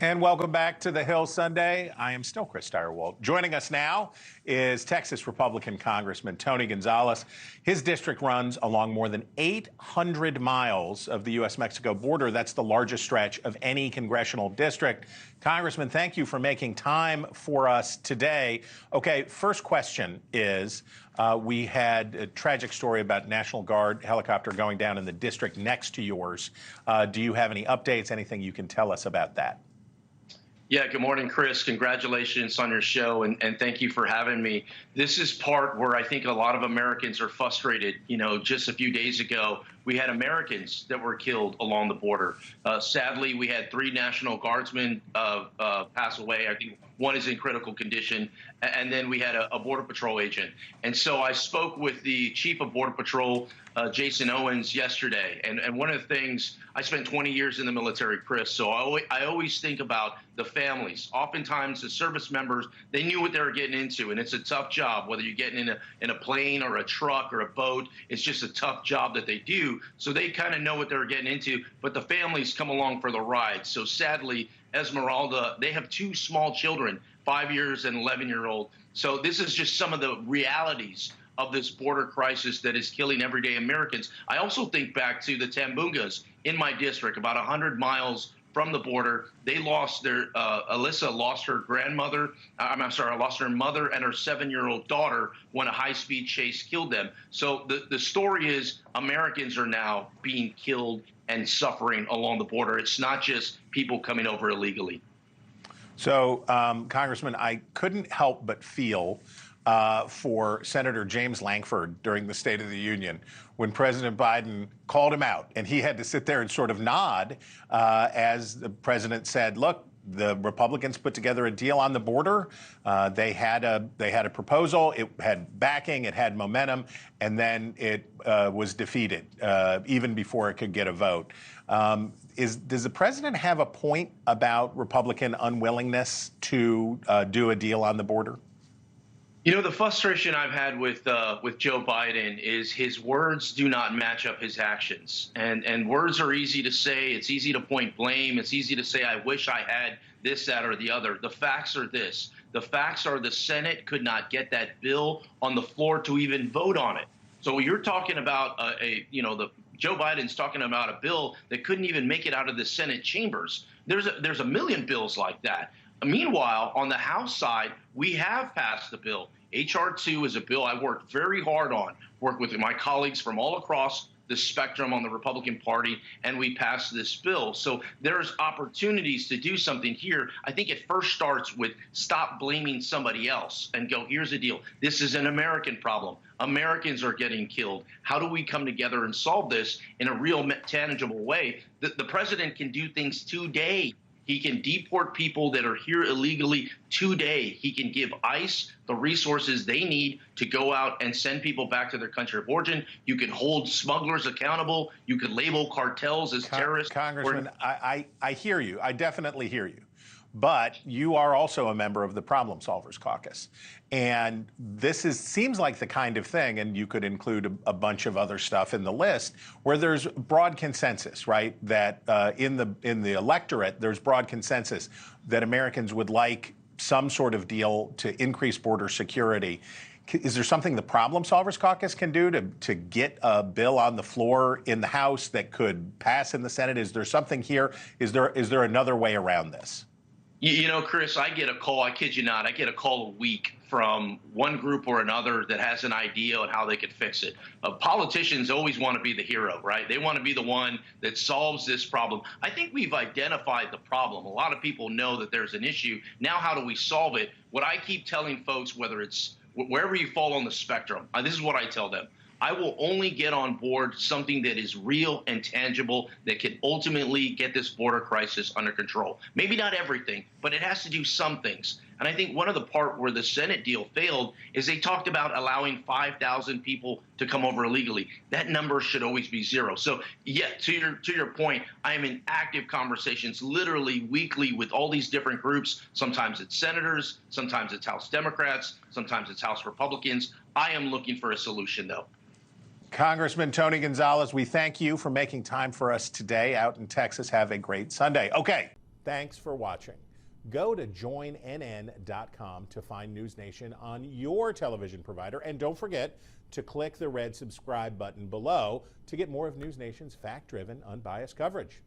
And welcome back to The Hill Sunday. I am still Chris Stirewalt. Joining us now is Texas Republican Congressman Tony Gonzales. His district runs along more than 800 miles of the U.S.-Mexico border. That's the largest stretch of any congressional district. Congressman, thank you for making time for us today. Okay, first question is, we had a tragic story about National Guard helicopter going down in the district next to yours. Do you have any updates, anything you can tell us about that? Yeah, good morning, Chris. Congratulations on your show, and thank you for having me. This is part where I think a lot of Americans are frustrated. You know, just a few days ago, we had Americans that were killed along the border. Sadly, we had 3 National Guardsmen pass away. I think one is in critical condition, and then we had a Border Patrol agent. And so I spoke with the Chief of Border Patrol, Jason Owens, yesterday. And one of the things, I spent 20 years in the military, Chris, so I always think about the families. Oftentimes, the service members, they knew what they were getting into, and it's a tough job, whether you're getting in a plane or a truck or a boat. It's just a tough job that they do. So they kind of know what they're getting into, but the families come along for the ride. So sadly, Esmeralda, they have 2 small children, 5 years and 11-year-old. So this is just some of the realities of this border crisis that is killing everyday Americans. I also think back to the Tambungas in my district, about 100 miles from the border. They lost their, Alyssa lost her grandmother, lost her mother and her 7-year-old daughter when a high-speed chase killed them. So the story is Americans are now being killed and suffering along the border. It's not just people coming over illegally. So, Congressman, I couldn't help but feel for Senator James Lankford during the State of the Union when President Biden called him out, and he had to sit there and sort of nod as the president said, look, the Republicans put together a deal on the border. They had a proposal. It had backing. It had momentum, and then it was defeated even before it could get a vote. Does the president have a point about Republican unwillingness to do a deal on the border? You know, the frustration I've had with Joe Biden is his words do not match up his actions. And words are easy to say. It's easy to point blame. It's easy to say, I wish I had this, that, or the other. The facts are this. The facts are the Senate could not get that bill on the floor to even vote on it. So you're talking about Joe Biden's talking about a bill that couldn't even make it out of the Senate chambers. There's a million bills like that. Meanwhile, on the House side, we have passed the bill. H.R. 2 is a bill I worked very hard on, worked with my colleagues from all across the spectrum on the Republican Party, and we passed this bill. So there's opportunities to do something here. I think it first starts with stop blaming somebody else and go, here's the deal. This is an American problem. Americans are getting killed. How do we come together and solve this in a real tangible way? The president can do things today. He can deport people that are here illegally today. He can give ICE the resources they need to go out and send people back to their country of origin. You can hold smugglers accountable. You could label cartels as terrorists. Congressman, I hear you. I definitely hear you. But you are also a member of the Problem Solvers Caucus. And this seems like the kind of thing, and you could include a bunch of other stuff in the list, where there's broad consensus, right? That in the electorate, there's broad consensus that Americans would like some sort of deal to increase border security. Is there something the Problem Solvers Caucus can do to get a bill on the floor in the House that could pass in the Senate? Is there something here? Is there another way around this? You know, Chris, I get a call, I kid you not, I get a call a week from one group or another that has an idea on how they could fix it. Politicians always want to be the hero, right? They want to be the one that solves this problem. I think we've identified the problem. A lot of people know that there's an issue. Now, how do we solve it? What I keep telling folks, whether it's wherever you fall on the spectrum, this is what I tell them. I will only get on board something that is real and tangible that can ultimately get this border crisis under control. Maybe not everything, but it has to do some things. And I think one of the part where the Senate deal failed is they talked about allowing 5,000 people to come over illegally. That number should always be 0. So, yeah, to your point, I am in active conversations literally weekly with all these different groups. Sometimes it's senators, sometimes it's House Democrats, sometimes it's House Republicans. I am looking for a solution, though. Congressman Tony Gonzales, we thank you for making time for us today out in Texas. Have a great Sunday. Okay. Thanks for watching. Go to joinnn.com to find NewsNation on your television provider. And don't forget to click the red subscribe button below to get more of NewsNation's fact-driven, unbiased coverage.